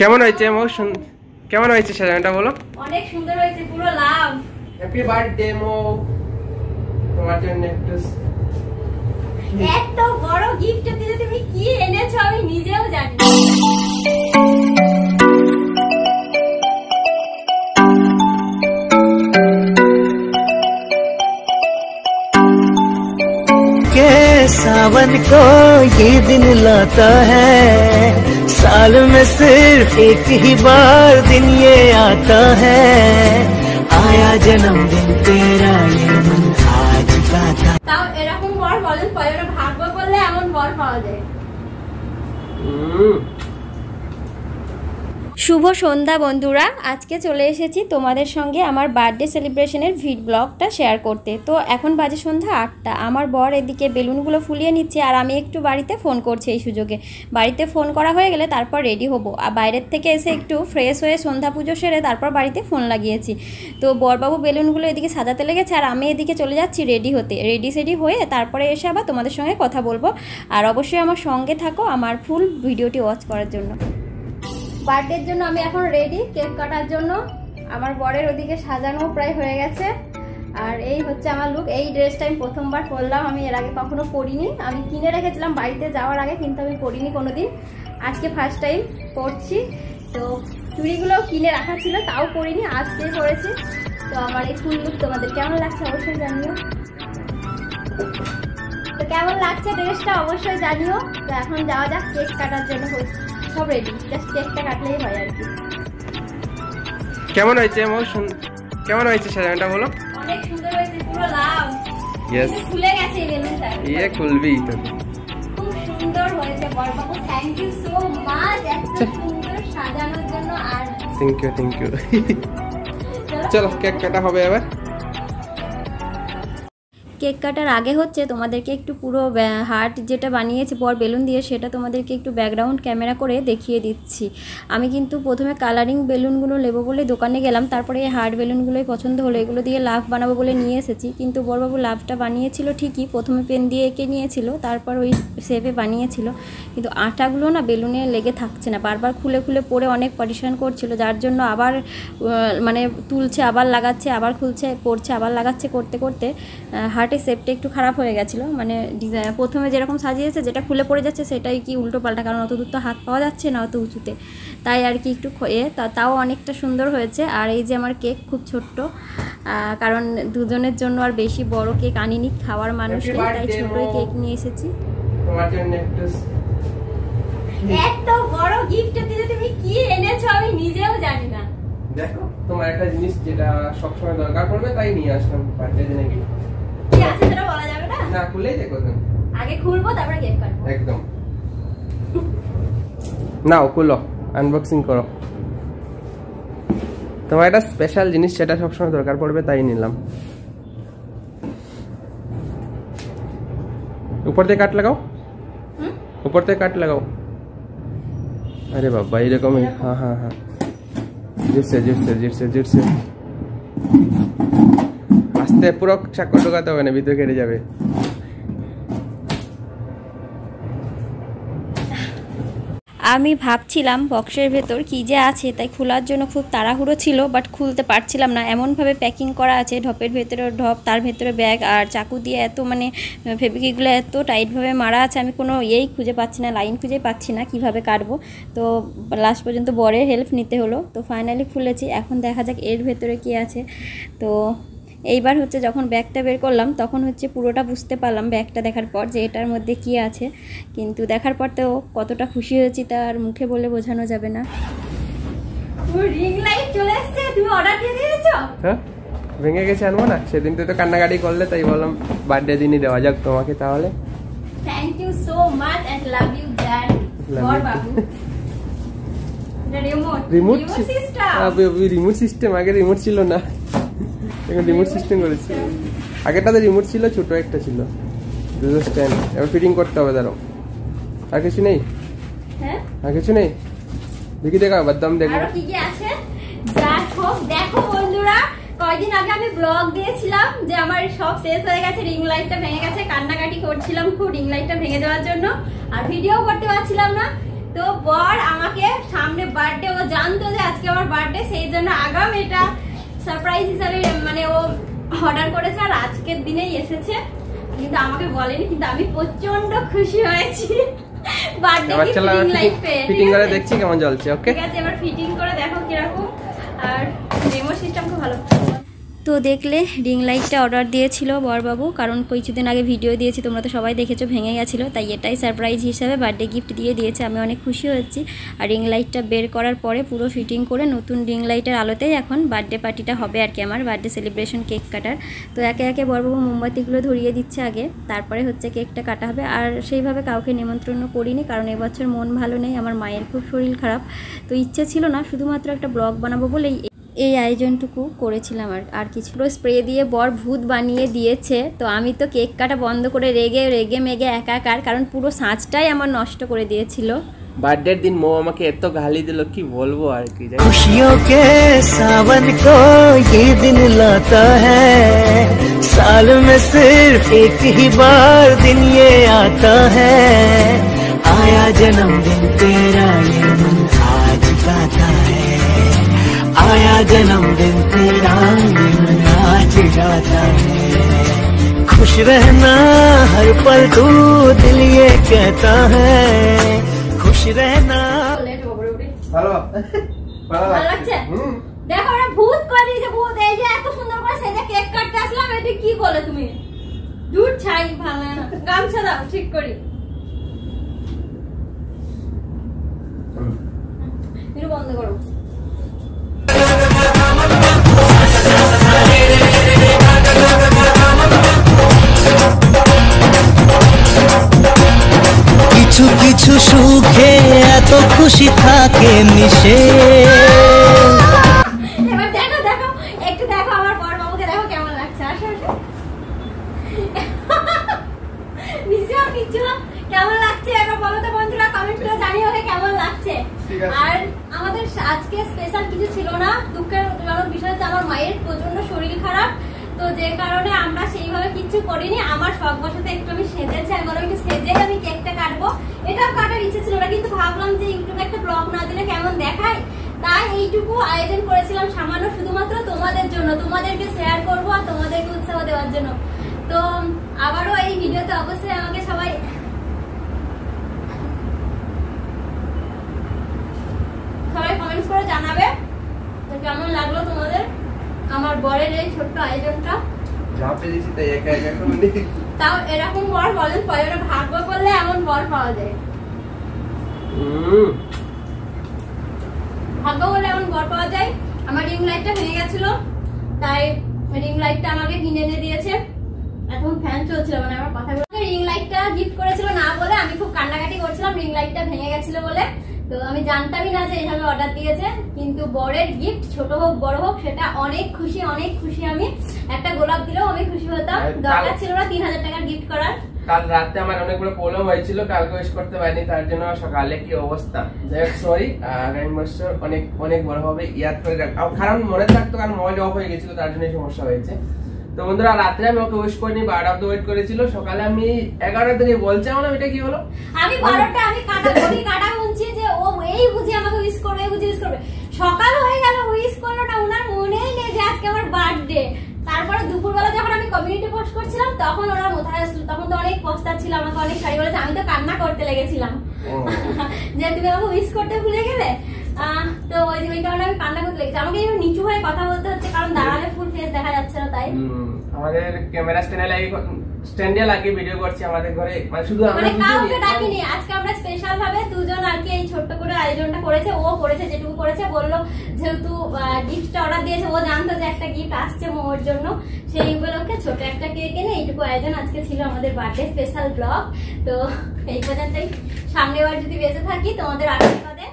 কেমন হয়েছে কেমন হয়েছে সাজানোটা বলো? অনেক সুন্দর হয়েছে, পুরো লাভ। হ্যাপি বার্থডে মো, তোমার জন্য এত বড় গিফট দিতে তুমি কি এনেছো আমি নিজেও জানি না। सावन को ये दिन लाता है, साल में सिर्फ एक ही बार दिन ये आता है, आया जन्मदिन तेरा ये मन आज गाता। তাও এরকম বর বলেন পয়রা ভাগ্য করলে এমন বর পাওয়া যায়। শুভ সন্ধ্যা বন্ধুরা, আজকে চলে এসেছি তোমাদের সঙ্গে আমার বার্থডে সেলিব্রেশনের ব্লগটা শেয়ার করতে। তো এখন বাজে সন্ধ্যা 8টা। আমার বর এদিকে বেলুনগুলো ফুলিয়ে নিচ্ছে আর আমি একটু বাড়িতে ফোন করছি। এই সুযোগে বাড়িতে ফোন করা হয়ে গেলে তারপর রেডি হব। আর বাইরের থেকে এসে একটু ফ্রেশ হয়ে সন্ধ্যা পুজো সেরে তারপর বাড়িতে ফোন লাগিয়েছি। তো বরবাবু বেলুনগুলো এদিকে সাজাতে লেগেছে আর আমি এদিকে চলে যাচ্ছি রেডি হতে। রেডি হয়ে তারপরে এসে আবার তোমাদের সঙ্গে কথা বলবো। আর অবশ্যই আমার সঙ্গে থাকো আমার ফুল ভিডিওটি ওয়াচ করার জন্য। বার্থডের জন্য আমি এখন রেডি, কেক কাটার জন্য। আমার বরের ওদিকে সাজানো প্রায় হয়ে গেছে। আর এই হচ্ছে আমার লুক। এই ড্রেসটা আমি প্রথমবার পরলাম, আমি এর আগে কখনো পরিনি। আমি কিনে রেখেছিলাম বাড়িতে যাওয়ার আগে, কিন্তু আমি পরিনি কোনোদিন। আজকে ফার্স্ট টাইম পরছি। তো চুড়িগুলোও কিনে রাখা ছিল, তাও পরিনি, আজকে পরেছি। তো আমার এই ফুল লুক তোমাদের কেমন লাগছে অবশ্যই জানিও। তো কেমন লাগছে ড্রেসটা অবশ্যই জানিও। তো এখন যাওয়া যাক, কেক কাটার জন্য সব রেডি, জাস্ট কেকটা কাটলেই হয় আর কি। কেমন হয়েছে কেমন হয়েছে সাজানোটা বলো? অনেক সুন্দর হয়েছে, পুরো লাভ। ইয়েস, খুলে গেছে বেলুনটা। ইয়ে খুলবেই তো। খুব সুন্দর হয়েছে বরবাবু, থ্যাংক ইউ সো মাচ এত সুন্দর সাজানোর জন্য। আর থ্যাংক ইউ চলো কেক কাটা হবে এবার। কেক কাটার আগে হচ্ছে তোমাদেরকে একটু পুরো হার্ট যেটা বানিয়েছি বর বেলুন দিয়ে, সেটা তোমাদেরকে একটু ব্যাকগ্রাউন্ড ক্যামেরা করে দেখিয়ে দিচ্ছি। আমি কিন্তু প্রথমে কালারিং বেলুনগুলো নেবো বলে দোকানে গেলাম, তারপরে এই হার্ট বেলুনগুলোই পছন্দ হলো, এগুলো দিয়ে লাভ বানাবো বলে নিয়ে এসেছি। কিন্তু বরবাবু লাভটা বানিয়েছিল ঠিকই, প্রথমে পেন দিয়ে এঁকে নিয়েছিল, তারপর ওই শেপে বানিয়েছিল, কিন্তু আটাগুলো না বেলুনে লেগে থাকছে না, বারবার খুলে পরে অনেক পরিশ্রম করছিল, যার জন্য আবার মানে তুলছে আবার লাগাচ্ছে, আবার খুলছে পড়ছে আবার লাগাচ্ছে, করতে হার্ট শেপটা একটু খারাপ হয়ে গেছিলো। মানে প্রথমে যেরকম সাজিয়েছে যেটা খুলে পড়ে যাচ্ছে সেটাই কি উল্টো পাল্টা, কারণ অত দূর তো হাত পাওয়া যাচ্ছে না অত উঁচুতে, তাই আর কি একটু তাও অনেকটা সুন্দর হয়েছে। আর এই যে আমার কেক খুব ছোট্ট, কারণ দুজনের জন্য আর বেশি বড় কেক আনিনি, খাওয়ার মানুষ নেই, তাই ছোটই কেক নিয়ে এসেছি। তোমার জন্য এত বড় গিফট দিতে তুমি কি এনেছো আমি নিজেও জানি না। দেখো তোমার একটা জিনিস যেটা সবসময় দরকার পড়বে তাই নিয়ে আসলাম বার্থডে দিনে। কি আছে সেটা বলা যাবে না? না খুলেই দেখো তুমি। আগে খুলবো তারপরে কেক কাটবো। একদম। নাও খুলো, আনবক্সিং করো। তোমার একটা স্পেশাল জিনিস সেটা সবসময় দরকার পড়বে তাই নিলাম। উপর থেকে কাট লাগাও, উপর থেকে কাট লাগাও। আরে বাবা এরকমই। হ্যাঁ জিরছে আস্তে, পুরো চাকু ঢোকাতে হবে না, ভিতরে কেটে যাবে। আমি ভাবছিলাম বক্সের ভেতর কি যে আছে, তাই খোলার জন্য খুব তাড়াহুড়ো ছিল, বাট খুলতে পারছিলাম না, এমনভাবে প্যাকিং করা আছে, ঢপের ভেতরে ঢপ, তার ভেতরে ব্যাগ, আর চাকু দিয়ে এত মানে ফেব্রিকগুলো এত টাইটভাবে মারা আছে, আমি কোনো খুঁজে পাচ্ছি না, লাইন খুঁজে পাচ্ছি না কিভাবে কাটবো। তো লাস্ট পর্যন্ত বরের হেল্প নিতে হলো। তো ফাইনালি খুলেছি, এখন দেখা যাক এর ভেতরে কি আছে। তো এইবার হচ্ছে যখন ব্যাগটা বের করলাম তখন হচ্ছে পুরোটা বুঝতে পারলাম ব্যাগটা দেখার পর যে এটার মধ্যে কি আছে, কিন্তু দেখার পর তো কতটা খুশি হয়েছি তার মুখে বলে বোঝানো যাবে না। রিং লাইট চলে এসেছে, তুমি অর্ডার দিয়ে দিয়েছো? হ্যাঁ, ভেঙে গেছে আনবো না, সেদিন তো কান্নাকাটি করলে তাই বললাম বার্থডে দিনই দেওয়া যাক তোমাকে। তাহলে thank you so much and love you জ্যান বরবাবু। রিমোট সিস্টেম, আগে রিমোট ছিল না, এখন রিমোট সিস্টেম করেছি। আগেরটাতে রিমোট ছিল, ছোট একটা ছিল স্ট্যান্ড, এবার ফিটিং করতে হবে। দাঁড়াও, আর কিছু নেই? হ্যাঁ, আর কিছু নেই, দেখি দেখা বাদাম দেখো আরো কি কি আছে। দেখো বন্ধুরা, কয়েকদিন আগে আমি ব্লগ দিয়েছিলাম যে আমার সব শেষ হয়ে গেছে, রিং লাইটটা ভেঙে গেছে, কান্নাকাটি করছিলাম খুব রিং লাইটটা ভেঙে দেওয়ার জন্য, আর ভিডিও করতে পারছিলাম না। তো বর আমাকে সামনে বার্থডে জন্য আগাম এটা সারপ্রাইজ হিসাবে মানে ও অর্ডার করেছে আর আজকের দিনেই এসেছে, কিন্তু আমাকে বলেনি, কিন্তু আমি প্রচন্ড খুশি হয়েছি। বার্থডে গিফট রিং লাইট পেয়ে ফিটিং করে দেখছি কেমন জ্বলছে। ওকে ঠিক আছে, এবার ফিটিং করে দেখো কিরকম। আর রিমোট সিস্টেম খুব ভালো। তো দেখলে রিং লাইটটা অর্ডার দিয়েছিল বরবাবু, কারণ কিছুদিন আগে ভিডিও দিয়েছি, তোমরা তো সবাই দেখেছো, ভেঙে গেছিলো, তাই এটাই সারপ্রাইজ হিসাবে বার্থডে গিফট দিয়ে দিয়েছে। আমি অনেক খুশি হয়েছি। আর রিং লাইটটা বের করার পরে পুরো ফিটিং করে নতুন রিং লাইটের আলোতেই এখন বার্থডে পার্টিটা হবে আর কি, আমার বার্থডে সেলিব্রেশন কেক কাটার। তো একে একে বরবাবু মোমবাতিগুলো ধরিয়ে দিচ্ছে আগে, তারপরে হচ্ছে কেকটা কাটা হবে। আর সেইভাবে কাউকে নিমন্ত্রণ করিনি, কারণ এবছর মন ভালো নেই, আমার মায়ের খুব শরীর খারাপ, তো ইচ্ছে ছিল না, শুধুমাত্র একটা ব্লগ বানাবো বলেই এই আয়োজনটুকু করেছিলাম। আর কিছু স্প্রে দিয়ে বর ভূত বানিয়ে দিয়েছে। তো আমি তো কেক কাটা বন্ধ করে রেগে মেগে একাকার, কারণ পুরো সাঁচটাই আমার নষ্ট করে দিয়েছিল। বার্থডের দিন মো আমাকে এত গালি দিল, কি বলবো আর কি। खुशियों के सावन को ये दिन लाता है, साल में सिर्फ एक ही बार दिन ये आता है, आया जन्मदिन तेरा ये मन आज गाता है, आया जन्मदिन तेरा ये मन आज गाता है, खुश रहना हर पल तू दिल ये कहता है, खुश रहना। ভালো ভালো লাগছে? দেখো ওরা ভূত করে দিয়েছে, ভূত। এই যে এত সুন্দর করে সেজে কেক কাটতে আসলাম, এটা কি করলে তুমি? দুধ ছাই ভালো না, গামছা দাও ঠিক করি। একটু বন্ধ করো। কিছু কিছু সুখে এত খুশি থাকে মিশে। এবার দেখো দেখো একটু দেখো আমার বড় বাবুকে, দেখো কেমন লাগছে। আসো আসো, নিশ্চয় কিছু কেমন লাগছে এবার বলো তো বন্ধুরা, কমেন্ট করে জানিও ওকে কেমন লাগছে। আর আমাদের আজকে স্পেশাল কিছু ছিল না, দুঃখের জনক বিষয় হচ্ছে আমার মায়ের প্রচন্ড শরীর খারাপ, তো যে কারণে আমরা সেইভাবে কিছু করিনি। আমার শখ বসাতে একটু আমি সেজেছি, আমি বললাম একটু সেজে আমি কেকটা কাটবো, এটাও কাটার ইচ্ছে ছিল না, কিন্তু ভাবলাম যে ইউটিউবে একটা ব্লগ না দিলে কেমন দেখায়, তাই এইটুকু আয়োজন করেছিলাম সামান্য, শুধুমাত্র তোমাদের জন্য, তোমাদেরকে শেয়ার করবো আর তোমাদেরকে উৎসাহ দেওয়ার জন্য। তো আবারও এই ভিডিওতে অবশ্যই আমাকে সবাই কমেন্টস করে জানাবে কেমন লাগলো তোমাদের আমার বরের এই ছোট্ট আয়োজনটা। তাও এরকম বর বলেন পরে, ভাগ্য করলে এমন বর পাওয়া যায়, ভাগ্য করলে এমন বর পাওয়া যায়। আমার রিং লাইটটা ভেঙে গেছিল, তাই রিং লাইটটা আমাকে কিনে এনে দিয়েছে। এখন ফ্যান চলছিল, মানে আমার কথা বলে রিং লাইটটা গিফট করেছিল না বলে আমি খুব কান্নাকাটি করছিলাম রিং লাইটটা ভেঙে গেছিল বলে। তো আমি জানতামই না যে এইভাবে অর্ডার দিয়েছে, কিন্তু বরের গিফট ছোট হোক বড় হোক সেটা অনেক খুশি, অনেক খুশি। আমি একটা গোলাপ দিলেও আমি খুশি হতাম, দরকার ছিল না 3000 টাকার গিফট করার। কাল রাতে আমার অনেক বড় প্রবলেম হয়েছিল, কালকে উইশ করতে পারিনি, তার জন্য সকালে কি অবস্থা। যাই হোক সরি, আগামী বছর অনেক অনেক বড় হবে, ইয়াদ করে রাখ। কারণ মনে থাকতো, কারণ মোবাইল অফ হয়ে গেছিল, তার জন্য সমস্যা হয়েছে। তো বন্ধুরা রাত্রে আমি ওকে উইশ করিনি, 12টা অব্দি ওয়েট করেছিল, সকালে আমি 11টা থেকে বলছি আমার এটা কি হলো, আমি 12টা আমি কাটা গুনছি যে ও এই বুঝি আমাকে উইশ করবে, এই বুঝি উইশ করবে। সকাল হয়ে গেল, উইশ করলো না, ওনার মনেই নেই যে আজকে আমার বার্থডে। তারপরে দুপুরবেলা যখন আমি কমিউনিটি পোস্ট করছিলাম তখন ওরা মাথায় আসলো, তখন তো অনেক পস্তাচ্ছিল, আমাকে অনেক শাড়ি বলেছে, আমি তো কান্না করতে লেগেছিলাম যে তুমি আমাকে উইশ করতে ভুলে গেলে। তো ওই কারণে আমি কান্না করতে লেগেছি। আমাকে একটু নিচু হয়ে কথা বলতে হচ্ছে, কারণ দাঁড়ালে ফুল ফেস দেখা যাচ্ছে না, তাই আমাদের ক্যামেরা স্ট্যান্ডে লাগিয়ে ভিডিও করছি আমাদের ঘরে, মানে শুধু আমরা কাউকে ডাকিনি। আজকে আমরা স্পেশাল ভাবে দুজন আর কি এই ছোট্ট করে আয়োজনটা করেছে, ও করেছে যেটুকু করেছে। বললো যেহেতু গিফটটা অর্ডার দিয়েছে, ও জানতো যে একটা গিফট আসছে ওর জন্য, সেই উপলক্ষে ছোট একটা কেক এনে এইটুকু আয়োজন আজকে ছিল আমাদের বার্থডে স্পেশাল ব্লগ। তো এই পর্যন্তই, সামনেবার যদি বেঁচে থাকি তোমাদের আশীর্বাদে,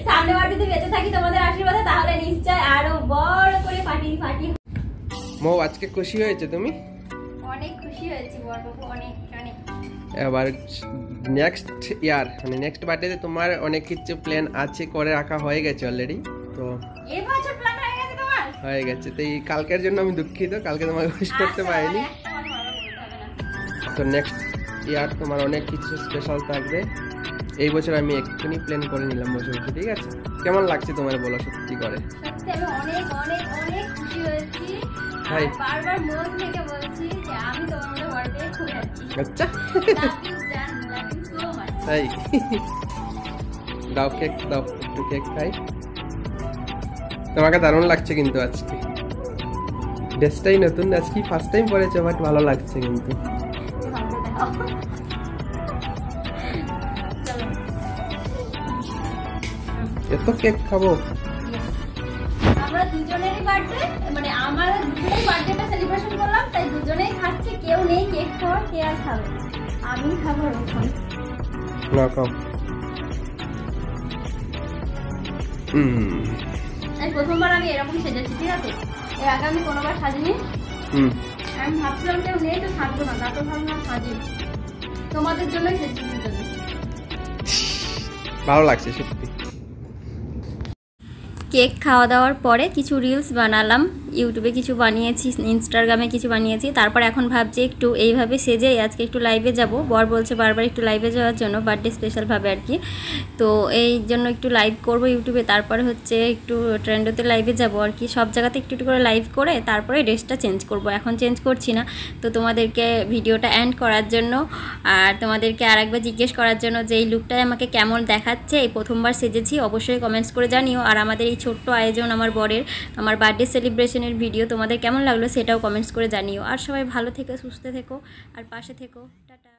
সামনেবার যদি বেঁচে থাকি তোমাদের আশীর্বাদে, তাহলে নিশ্চয় আরো বড় করে পার্টি মো। আজকে খুশি হয়েছে তুমি? অনেক খুশি হয়েছি বড়বাবু, অনেক অনেক। এবার নেক্সট ইয়ার মানে নেক্সট বার্থডেতে তোমার অনেক কিছু প্ল্যান আছে, করে রাখা হয়ে গেছে অলরেডি। তো এই বছর প্ল্যান হয়ে গেছে তোমার? হয়ে গেছে। তো এই কালকের জন্য আমি দুঃখিত, কালকে তোমাকে উইশ করতে পারিনি। তো নেক্সট ইয়ার তোমার অনেক কিছু স্পেশাল থাকবে, এই বছর আমি একটুখানি প্ল্যান করে নিলাম বসে বসে, ঠিক আছে? কেমন লাগছে তোমার বলো সত্যি করে? সত্যি আমি অনেক অনেক অনেক খুশি হয়েছি। হাই। আর বারবার মন থেকে বলছি যে আমি তোমার মতো বার্থডে খুব হ্যাপি। আচ্ছা লাভ ইউ জান, লাভ ইউ সো মাচ। তাই দাও কেক দাও, একটু কেক খাই। তোমাকে দারুণ লাগছে কিন্তু আজকে, ড্রেসটাই নতুন, আজকে ফার্স্ট টাইম পরেছো, বাট ভালো লাগছে কিন্তু। এত কেক খাবো? আমরা দুজনেরই বার্থডে, মানে আমরা দুজনেই বার্থডেটা সেলিব্রেশন করলাম, তাই দুজনেই খাচ্ছে, কেউ নেই কেক খাওয়া, কে আর খাবে? আমি খাবো এখন। না খাও। এই প্রথমবার আমি এরকম সেজেছি, ঠিক আছে? এর আগে আমি কোনোবার সাজিনি। আমি ভাবছিলাম কেউ নেই তো সাজবো না, তারপর ভাবলাম সাজি, তোমাদের জন্যই সেজেছি। ভালো লাগছে সত্যি। কেক খাওয়া দাওয়ার পরে কিছু রিলস বানালাম, ইউটিউবে কিছু বানিয়েছি, ইনস্টাগ্রামে কিছু বানিয়েছি। তারপর এখন ভাবছি একটু এইভাবে সেজে আজকে একটু লাইভে যাব। বর বলছে বারবার একটু লাইভে যাওয়ার জন্য, বার্থডে স্পেশালভাবে আর কি। তো এই জন্য একটু লাইভ করব ইউটিউবে, তারপরে হচ্ছে একটু ট্রেন্ডোতে লাইভে যাব আর কি। সব জায়গাতে একটু একটু করে লাইভ করে তারপরে ড্রেসটা চেঞ্জ করব, এখন চেঞ্জ করছি না। তো তোমাদেরকে ভিডিওটা এন্ড করার জন্য আর তোমাদেরকে আরেকবার জিজ্ঞেস করার জন্য যে এই লুকটাই আমাকে কেমন দেখাচ্ছে, এই প্রথমবার সেজেছি, অবশ্যই কমেন্টস করে জানিও। আর আমাদের এই ছোট্ট আয়োজন আমার বরের, আমার বার্থডে সেলিব্রেশনের ভিডিও তোমাদের কেমন লাগলো সেটাও কমেন্টস করে জানিও। আর সবাই ভালো থেকো, সুস্থ থেকো আর পাশে থেকো। টাটা।